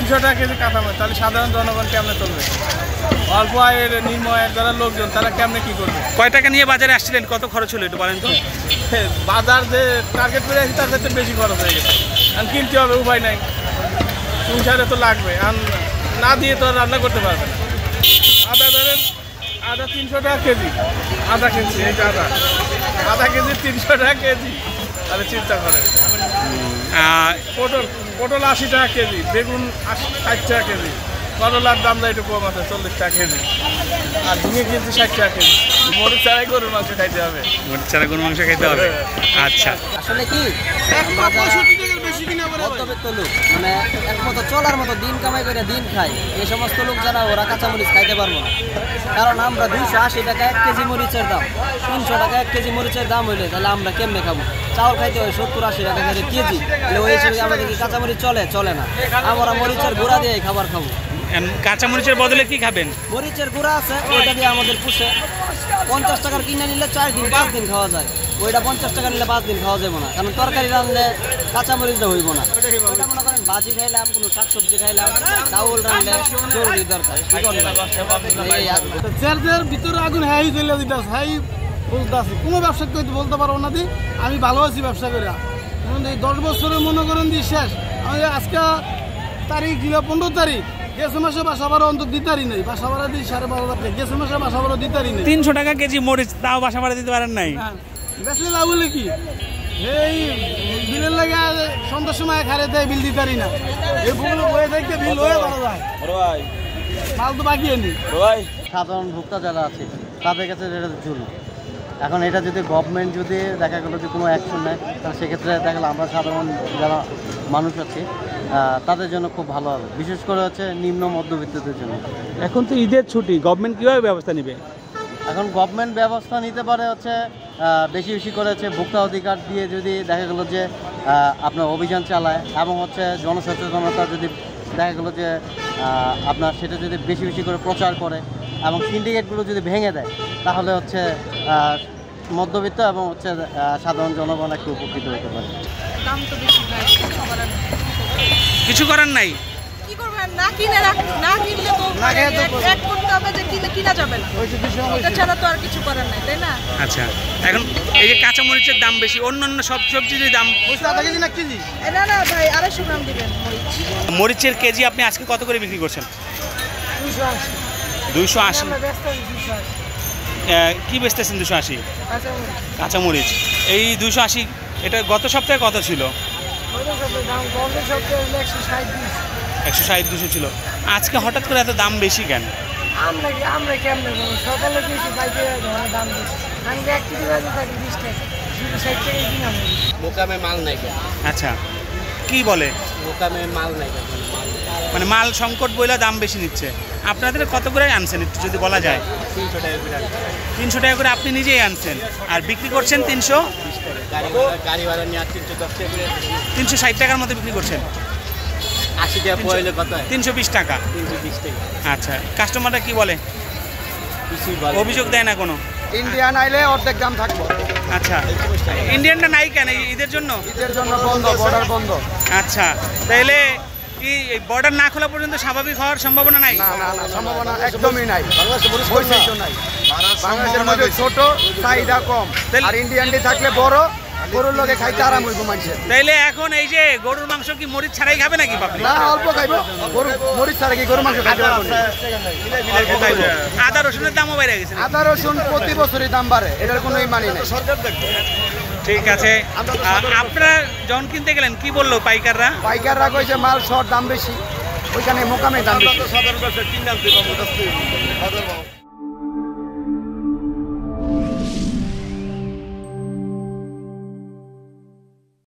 300 টাকা কেজি কাঁচামরিচ, তাহলে সাধারণ জনগণ কেমনে চলবে? অল্প আয়ের নিম্ন আয়ের যারা লোকজন তারা কেমনে কি করবে? কয় টাকা নিয়ে বাজারে আসছিলেন, কত খরচ হলো একটু বলেন তো? বাজার যে টার্গেট করে আছে তার ক্ষেত্রে বেশি খরচ হয়ে গেছে, আর কিনতে হবে, উপায় নাই, সংসারে তো লাগবে, আর না দিয়ে তো রান্না করতে পারবে না। আদা ধরেন, আদা 300 টাকা কেজি, আদা কিনছি, এই যে আদা কেজি 300 টাকা কেজি, তাহলে চিন্তা করেন। পটল 80 টাকা কেজি, বেগুন 60 টাকা কেজি, করলার দাম একটু কম আছে 40 টাকা কেজি, আর ঝিঙে কিনছি 60 টাকা কেজি। মরিচ ছাড়াই গরুর মাংস খাইতে হবে, মরিচ ছাড়া গরুর মাংস খাইতে হবে। আচ্ছা, আসলে কি মধ্যবিত্ত লোক, মানে একমতো চলার মতো দিন কামাই করে দিন খায়, এই সমস্ত লোক যারা ওরা কাঁচামরিচ খাইতে পারবো না। কারণ আমরা 280 টাকা 1 কেজি মরিচের দাম, 300 টাকা 1 কেজি মরিচের দাম হইলে তাহলে আমরা কেমনে খাবো? চাউল খাইতে হয় 70-80 টাকা করে কেজি, তাহলে ওই হিসেবে আমাদের কি কাঁচামরিচ চলে না। আমরা মরিচের গুঁড়া দিয়ে খাবার খাবো। কাঁচামরিচের বদলে কি খাবেন? মরিচের গুঁড়া আছে, ওইটা দিয়ে আমাদের পুষে। 50 টাকার কিনে নিলে 4 দিন 5 দিন খাওয়া যায়, ওইটা 50 টাকা নিলে 5 দিন খাওয়া যাবে না, কারণ তরকারি রান্নলে কাঁচামরিচটা হইব না। ওইটা মনে করেন ভাজি খাইলাম, কোনো শাকসবজি খাইলাম, চাউল রান্নলে জরুরি দরকার। ভিতরে আগুন হ্যাঁ জ্বলে দিতে হ্যাঁ বুঝতে আছি, কোনো ব্যবসা করতে বলতে পারবো না দি আমি ভালো আছি ব্যবসা করে। এই 10 বছরের মনে করেন দিয়ে শেষ, আমি আজকে তারিখ দিল 15 তারিখ, গেছে মাসে বাসা ভাড়া অন্তত দিতারই নেই, বাসা ভাড়া দিই 12,500 টাকা, গেছে মাসে বাসা ভাড়া দিতারই নেই। 300 টাকা কেজি মরিচ, তাও বাসা ভাড়া দিতে পারেন নাই? বেশি লাভ হলে কি এই বিলের লাগে সন্ধ্যার সময় খারে দেয়, বিল দিতারই না, এই বুকগুলো বয়ে থাকতে বিল হয়ে করা যায়, মাল তো বাকি নি। সাধারণ ভোক্তা যারা আছে তাদের কাছে এটা জুলুম। এখন এটা যদি গভর্নমেন্ট যদি দেখা গেলো যে কোনো অ্যাকশন নেয়, তাহলে সেক্ষেত্রে দেখা গেলো আমরা সাধারণ যারা মানুষ আছি তাদের জন্য খুব ভালো হবে, বিশেষ করে হচ্ছে নিম্ন মধ্যবিত্তদের জন্য। এখন তো ঈদের ছুটি, গভর্নমেন্ট কীভাবে ব্যবস্থা নেবে? এখন গভর্নমেন্ট ব্যবস্থা নিতে পারে হচ্ছে বেশি বেশি করে হচ্ছে ভোক্তা অধিকার দিয়ে যদি দেখা গেলো যে আপনার অভিযান চালায়, এবং হচ্ছে জনসচেতনতা যদি দেখা গেলো যে আপনার সেটা যদি বেশি বেশি করে প্রচার করে, এবং সিন্ডিকেটগুলো যদি ভেঙে দেয়, তাহলে হচ্ছে মধ্যবিত্ত এবং হচ্ছে সাধারণ জনগণ একটু উপকৃত হতে পারে। দাম তো বেশি ভাই, কিছু করার নাই, কি করবেন? না কিনে না কিনলে তো এক করতে হবে যে কিনা যাবে না, এটা ছাড়া তো আর কিছু করার নাই, তাই না? আচ্ছা, এখন এই যে কাঁচামরিচের দাম বেশি, অন্যান্য সব সবজির দাম না না ভাই, 250 গ্রাম দিবেন মরিচের কেজি আপনি আজকে কত করে বিক্রি করছেন? 280। কি বেচতেছেন 280? কাঁচামরিচ এই 280, এটা গত সপ্তাহে কত ছিল? 160-200 ছিল, আজকে হঠাৎ করে এত দাম বেশি কেন? আমরা কেমন সকালে বেশি বাইকে দাম বেশি, আমি 1 কেজি বাজে থাকি 20 টাকা, 60 টাকা কিনা মোকামে মাল নাই। আচ্ছা, কি বলে মোকামে মাল নাই, মানে মাল সংকট বইলা দাম বেশি নিচ্ছে। আপনাদের কত করে আনছেন একটু যদি বলা যায়? 300 টাকা করে। 300 টাকা করে আপনি নিজেই আনছেন, আর বিক্রি করছেন 300? গাড়ি ভাড়া নিয়ে 310 টাকা করে, 360 টাকার মতো বিক্রি করছেন। 80 টাকা পয়লে কত? 320 টাকা। 320 টাকা। আচ্ছা, কাস্টমাররা কি বলে? অভিযোগ দেয় না কোনো? ইন্ডিয়ান আইলে অর্ধেক দাম থাকবো। আচ্ছা, ইন্ডিয়ানটা নাই কেন ঈদের জন্য? ঈদের জন্য বন্ধ, বর্ডার বন্ধ। আচ্ছা, তাহলে কি বর্ডার না খোলা পর্যন্ত স্বাভাবিক হওয়ার সম্ভাবনা নাই? না না না, সম্ভাবনা একদমই নাই, বৈশিষ্ট্য নাই। বাংলাদেশের মধ্যে ছোট, চাহিদা কম, আর ইন্ডিয়ানটি থাকলে বড়, গরুর লগে খাইতে আরাম হইব মানুষের। তাইলে এখন এই যে গরুর মাংস কি মরিচ ছাড়াই খাবে নাকি বাপরে? না, অল্প খাইবো, গরু মরিচ ছাড়া কি গরুর মাংস খাইতে পারবো না, অল্প খাইবো। আদা রসুনের দামও বেড়ে গেছে। আদা রসুন প্রতি বছরই দাম বাড়ে, এটার কোনো মানি নেই। ঠিক আছে, আপনারা যখন কিনতে গেলেন কি বললো পাইকাররা? পাইকাররা কইছে মাল শর্ট, দাম বেশি, ওইখানে মোকামে দাম বেশি।